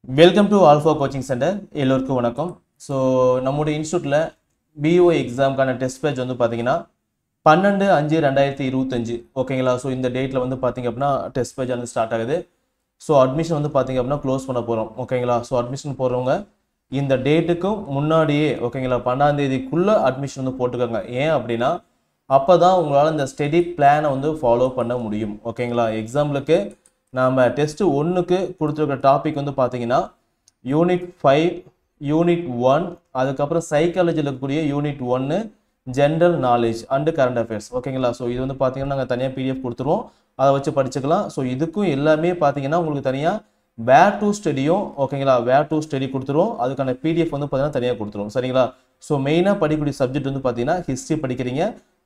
Welcome to alpha coaching centre. எல்லோருக்கும் வணக்கம். So நம்முடைய இன்ஸ்டியூட்டில் பிஓ எக்ஸாமுக்கான டெஸ்ட் பேட்ச் வந்து பார்த்தீங்கன்னா 12/5/2025 ஓகேங்களா. ஸோ இந்த டேட்டில் வந்து பார்த்தீங்க அப்படின்னா டெஸ்ட் பேட்ச் வந்து ஸ்டார்ட் ஆகுது. ஸோ அட்மிஷன் வந்து பார்த்தீங்க அப்படின்னா க்ளோஸ் பண்ண போகிறோம் ஓகேங்களா. ஸோ அட்மிஷன் போகிறவங்க இந்த டேட்டுக்கும் முன்னாடியே ஓகேங்களா 12ஆம் தேதிக்குள்ளே அட்மிஷன் வந்து போட்டுக்கோங்க. ஏன் அப்படின்னா அப்போ தான் உங்களால் இந்த ஸ்டடி பிளானை வந்து ஃபாலோ பண்ண முடியும் ஓகேங்களா. எக்ஸாம்பிளுக்கு நாம் டெஸ்ட்டு 1க்கு கொடுத்துருக்க டாபிக் வந்து பார்த்தீங்கன்னா யூனிட் 5 யூனிட் 1 அதுக்கப்புறம் சைக்காலஜியில் இருக்கக்கூடிய unit 1 general knowledge and current affairs ஓகேங்களா. ஸோ இது வந்து பார்த்தீங்கன்னா நாங்கள் தனியாக பிடிஎஃப் கொடுத்துருவோம், அதை வச்சு படிச்சுக்கலாம். ஸோ இதுக்கும் எல்லாமே பார்த்தீங்கன்னா உங்களுக்கு தனியாக வேர் டு ஸ்டடியும் ஓகேங்களா, வேர் டு ஸ்டடி கொடுத்துருவோம். அதுக்கான பிடிஎஃப் வந்து பார்த்தீங்கன்னா தனியாக கொடுத்துருவோம் சரிங்களா. ஸோ மெயினாக படிக்கக்கூடிய சப்ஜெக்ட் வந்து பார்த்தீங்கன்னா ஹிஸ்ட்ரி படிக்கிறீங்க,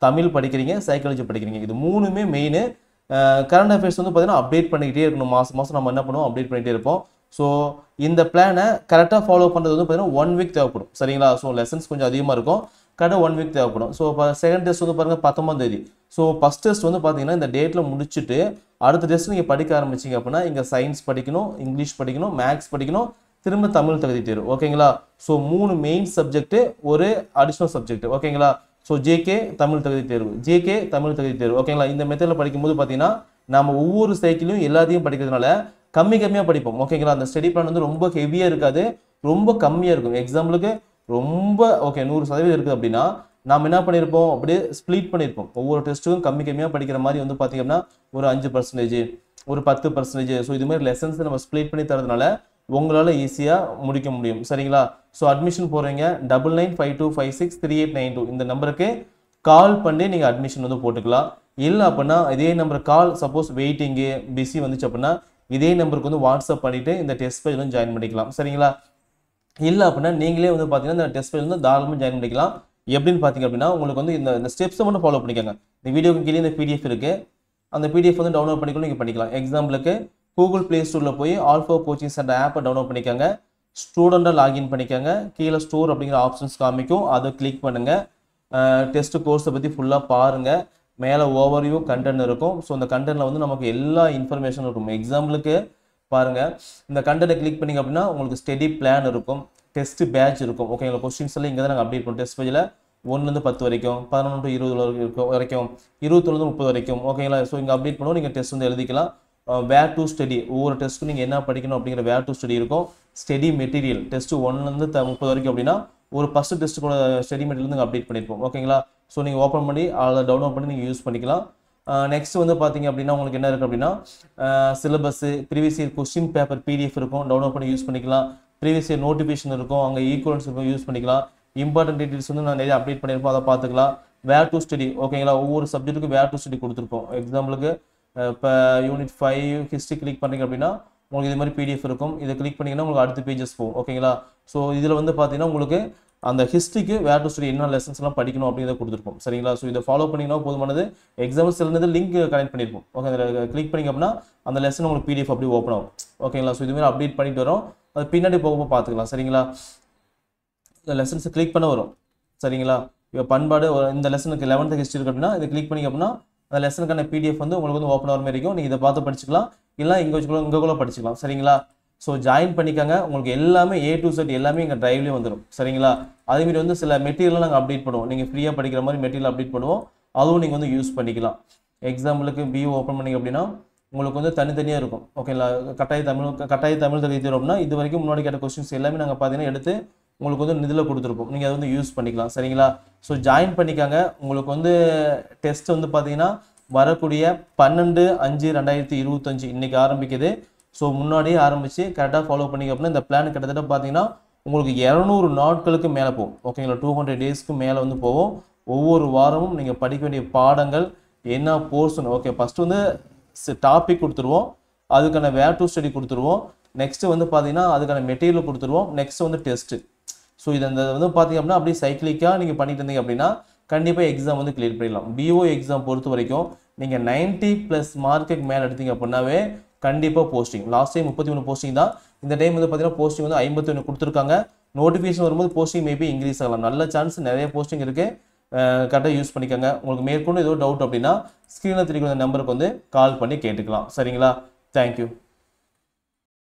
தமிழ் படிக்கிறீங்க, சைக்காலஜி படிக்கிறீங்க. இது மூணுமே மெயின். கரண்ட் அஃபேர்ஸ் வந்து பார்த்தீங்கன்னா அப்டேட் பண்ணிக்கிட்டே இருக்கணும். மாதம் மாதம் நம்ம என்ன பண்ணுவோம், அப்டேட் பண்ணிகிட்டே இருப்போம். ஸோ இந்த பிளானை கரெக்டாக ஃபாலோ பண்ணுறது வந்து பார்த்தீங்கன்னா 1 வீக் தேவைப்படும் சரிங்களா. ஸோ லெசன்ஸ் கொஞ்சம் அதிகமாக இருக்கும், கரெக்டாக 1 வீக் தேவைப்படும். ஸோ இப்போ செகண்ட் டெஸ்ட் வந்து பாருங்கள் 19ஆம் தேதி. ஸோ ஃபஸ்ட் டெஸ்ட் வந்து பார்த்தீங்கன்னா இந்த டேட்டில் முடிச்சுட்டு அடுத்த டெஸ்ட் நீங்கள் படிக்க ஆரம்பிச்சிங்க அப்படின்னா இங்கே சயின்ஸ் படிக்கணும், இங்கிலீஷ் படிக்கணும், மேக்ஸ் படிக்கணும், திரும்ப தமிழ் தகுதி தேர்வு ஓகேங்களா. ஸோ 3 மெயின் சப்ஜெக்ட், ஒரு அடிஷ்னல் சப்ஜெக்ட் ஓகேங்களா. ஸோ ஜேகே தமிழ் தகுதி தேர்வு, ஜேகே தமிழ் தகுதி தேர்வு ஓகேங்களா. இந்த மெத்தடில் படிக்கும்போது பார்த்தீங்கன்னா நம்ம ஒவ்வொரு சைக்கிளையும் எல்லாத்தையும் படிக்கிறதுனால கம்மியாக படிப்போம் ஓகேங்களா. அந்த ஸ்டடி பிளான் வந்து ரொம்ப ஹெவியாக இருக்காது, ரொம்ப கம்மியாக இருக்கும். எக்ஸாம்பிளுக்கு ரொம்ப ஓகே 100% இருக்குது அப்படின்னா நாம் என்ன பண்ணியிருப்போம், அப்படியே ஸ்ப்ளிட் பண்ணியிருப்போம். ஒவ்வொரு டெஸ்ட்டுக்கும் கம்மியாக படிக்கிற மாதிரி வந்து பார்த்தீங்கன்னா ஒரு 5%, ஒரு 10%. ஸோ இது மாதிரி லெசன்ஸ் நம்ம ஸ்ப்ளிட் பண்ணி தரதுனால உங்களால் ஈஸியாக முடிக்க முடியும் சரிங்களா. ஸோ அட்மிஷன் போகிறீங்க 9952563892 இந்த நம்பருக்கு கால் பண்ணி நீங்கள் அட்மிஷன் வந்து போட்டுக்கலாம். இல்லை அப்படின்னா இதே number call suppose waiting busy வந்துச்சு அப்படின்னா இதே நம்பருக்கு வந்து வாட்ஸ்அப் பண்ணிவிட்டு இந்த டெஸ்ட் பேஜ் வந்து ஜாயின் பண்ணிக்கலாம் சரிங்களா. இல்லை அப்படின்னா நீங்களே வந்து பார்த்தீங்கன்னா இந்த டெஸ்ட் பேஜ் வந்து தாராளமாக ஜாயின் பண்ணிக்கலாம். எப்படின்னு பார்த்தீங்க அப்படின்னா உங்களுக்கு வந்து இந்த ஸ்டெப்ஸை மட்டும் ஃபாலோ பண்ணிக்கோங்க. இந்த வீடியோக்கு கீழே இந்த பிடிஎஃப் இருக்குது, அந்த பிடிஎஃப் வந்து டவுன்லோட் பண்ணிக்கணும், நீங்கள் பண்ணிக்கலாம். எக்ஸாம்பிளுக்கு கூகுள் ப்ளே ஸ்டோரில் போய் ஆல்ஃபா கோச்சிங் சென்டர் ஆப்பை டவுன்லோட் பண்ணிக்கோங்க, ஸ்டூடெண்ட்டாக லாகின் பண்ணிக்கோங்க. கீழே ஸ்டோர் அப்படிங்கிற ஆப்ஷன்ஸ் காமிக்கும், அதை கிளிக் பண்ணுங்கள். டெஸ்ட் கோர்ஸை பற்றி ஃபுல்லாக பாருங்கள். மேலே ஓவர்வியூ கண்டென்ட் இருக்கும். ஸோ இந்த கண்டென்ட்டில் வந்து நமக்கு எல்லா இன்ஃபர்மேஷனும் இருக்கும். எக்ஸாம்பிளுக்கு பாருங்கள், இந்த கண்டென்ட்டை கிளிக் பண்ணிங்க அப்படின்னா உங்களுக்கு ஸ்டடி பிளான் இருக்கும், டெஸ்ட் பேட்ச் இருக்கும் ஓகேங்களா. கொஸ்டின்ஸ் எல்லாம் இங்கே தான் நாங்கள் அப்டேட் பண்ணுவோம். டெஸ்ட் பேஜில் 1லேருந்து 10 வரைக்கும், 11 to 20 வரைக்கும், 21 30 வரைக்கும் ஓகேங்களா. ஸோ இங்கே அப்டேட் பண்ணுவோம், நீங்கள் டெஸ்ட் வந்து எழுதிக்கலாம். வேர் டு ஸ்டடி, ஒவ்வொரு டெஸ்ட்டுக்கும் நீங்கள் என்ன படிக்கணும் அப்படிங்கிற வேர் டு ஸ்டடி இருக்கும். ஸ்டடி மெட்டீரியல் டெஸ்ட்டு 1லேருந்து 30 வரைக்கும் அப்படின்னா ஒரு ஃபஸ்ட்டு டெஸ்ட்டுக்கூட ஸ்டடி மெட்டீரியல் நீங்கள் அப்டேட் பண்ணியிருப்போம் ஓகேங்களா. ஸோ நீங்கள் ஓப்பன் பண்ணி அதை டவுன்லோட் பண்ணி நீங்கள் யூஸ் பண்ணிக்கலாம். நெக்ஸ்ட் வந்து பார்த்தீங்க அப்படின்னா உங்களுக்கு என்ன இருக்குது அப்படின்னா syllabus, previous year question paper PDF இருக்கும், டவுன்லோட் பண்ணி யூஸ் பண்ணிக்கலாம். ப்ரீவியஸ் இயர் நோட்டிஃபிகேஷன் இருக்கும், அங்கே ஈக்குவலன்ஸ் இருக்கும், யூஸ் பண்ணிக்கலாம். இம்பார்ட்டன்ட் டீட்டெயில்ஸ் வந்து நான் நிறைய அப்டேட் பண்ணியிருப்போம், அதை பார்த்துக்கலாம். வேர் டு ஸ்டடி ஓகேங்களா, ஒவ்வொரு சப்ஜெக்ட்டுக்கும் வேர் டு ஸ்டடி கொடுத்துருப்போம். எக்ஸாம்பிளுக்கு இப்போ யூனிட் 5 ஹிஸ்ட்ரி கிளிக் பண்ணுறீங்க அப்படின்னா உங்களுக்கு இது மாதிரி பிடிஎஃப் இருக்கும். இதை கிளிக் பண்ணிங்கன்னா உங்களுக்கு அடுத்த பேஜஸ் போகும் ஓகேங்களா. ஸோ இதில் வந்து பார்த்தீங்கன்னா உங்களுக்கு அந்த ஹிஸ்ட்ரிக்கு வேர் டு ஸ்டடி என்ன லெசன்ஸ்லாம் படிக்கணும் அப்படிங்கிறத கொடுத்துருப்போம் சரிங்களா. ஸோ இதை ஃபாலோ பண்ணிங்கன்னா போதுமானது. எக்ஸாம்பிள் சிலது லிங்க் கனெக்ட் பண்ணியிருப்போம் ஓகே, அதில் கிளிக் பண்ணிங்க அப்படின்னா அந்த லெசன் உங்களுக்கு பிடிஎஃப் அப்படியே ஓப்பன் ஆகும் ஓகேங்களா. ஸோ இதுமாதிரி அப்டேட் பண்ணிட்டு வரோம், அது பின்னாடி போகும்போது பார்த்துக்கலாம் சரிங்களா. இந்த லெசன்ஸை கிளிக் பண்ண வரும் சரிங்களா. இப்போ பண்பாடு இந்த லெசனுக்கு 11th ஹிஸ்ட்ரி இருக்குது அப்படின்னா இதை கிளிக் பண்ணிங்க அப்படின்னா அந்த லெசனுக்கான பிடிஎஃப் வந்து உங்களுக்கு வந்து ஓப்பன் ஆகிற மாதிரி இருக்கும். நீங்கள் இதை பார்த்து படிச்சுக்கலாம், இல்லை இங்கே கூட படிச்சுக்கலாம் சரிங்களா. ஸோ ஜாயின் பண்ணிக்கோங்க. உங்களுக்கு எல்லாமே A to Z எல்லாமே எங்கள் ட்ரைவ்லேயே வந்துடும் சரிங்களா. அதேமாரி வந்து சில மெட்டீரியல்லாம் நாங்கள் அப்டேட் பண்ணுவோம், நீங்கள் ஃப்ரீயாக படிக்கிற மாதிரி மெட்டீரியல் அப்டேட் பண்ணுவோம், அதுவும் நீங்கள் வந்து யூஸ் பண்ணிக்கலாம். எக்ஸாம்பிளுக்கு பிஓ ஓப்பன் பண்ணிங்க அப்படின்னா உங்களுக்கு வந்து தனித்தனியாக இருக்கும் ஓகேங்களா. கட்டாய தமிழ் தகுதி தேர்வு அப்படின்னா இது வரைக்கும் முன்னாடி கேட்ட கொஸ்டின்ஸ் எல்லாமே நாங்கள் பார்த்தீங்கன்னா எடுத்து உங்களுக்கு வந்து இதில் கொடுத்துருப்போம், நீங்கள் அதை வந்து யூஸ் பண்ணிக்கலாம் சரிங்களா. ஸோ ஜாயின் பண்ணிக்காங்க. உங்களுக்கு வந்து டெஸ்ட் வந்து பார்த்தீங்கன்னா வரக்கூடிய 12/5/2025 இன்றைக்கி ஆரம்பிக்குது. ஸோ முன்னாடியே ஆரம்பித்து கரெக்டாக ஃபாலோ பண்ணிங்க அப்படின்னா இந்த பிளான் கிட்டத்தட்ட பார்த்தீங்கன்னா உங்களுக்கு 200 நாட்களுக்கு மேலே போகும் ஓகேங்களா. 200 டேஸ்க்கு மேலே வந்து போகும். ஒவ்வொரு வாரமும் நீங்கள் படிக்க வேண்டிய பாடங்கள் என்ன போர்ஷன் ஓகே, ஃபஸ்ட்டு வந்து டாபிக் கொடுத்துருவோம், அதுக்கான வேர் டு ஸ்டடி கொடுத்துருவோம், நெக்ஸ்ட்டு வந்து பார்த்தீங்கன்னா அதுக்கான மெட்டீரியல் கொடுத்துருவோம், நெக்ஸ்ட்டு வந்து டெஸ்ட்டு. ஸோ இதை வந்து பார்த்தீங்க அப்படின்னா அப்படியே சைக்கிளிக்காக நீங்கள் பண்ணிட்டு இருந்தீங்க அப்படின்னா கண்டிப்பாக எக்ஸாம் வந்து கிளியர் பண்ணிடலாம். பிஓ எக்ஸாம் பொறுத்த வரைக்கும் நீங்கள் 90+ மார்க்குக்கு மேலே எடுத்தீங்க அப்படின்னாவே கண்டிப்பாக போஸ்டிங். லாஸ்ட் டைம் 33 போஸ்டிங் தான், இந்த டைம் வந்து பார்த்தீங்கன்னா போஸ்டிங் வந்து 51 கொடுத்துருக்காங்க. நோட்டிஃபிகேஷன் வரும்போது போஸ்டிங் மேபி இன்க்ரீஸ் ஆகலாம், நல்ல சான்ஸ், நிறைய போஸ்டிங் இருக்குது. கரெக்டாக யூஸ் பண்ணிக்கோங்க. உங்களுக்கு மேற்கொண்டு ஏதோ டவுட் அப்படின்னா ஸ்க்ரீனில் தெரிவிக்கிற நம்பருக்கு வந்து கால் பண்ணி கேட்டுக்கலாம் சரிங்களா. தேங்க்யூ.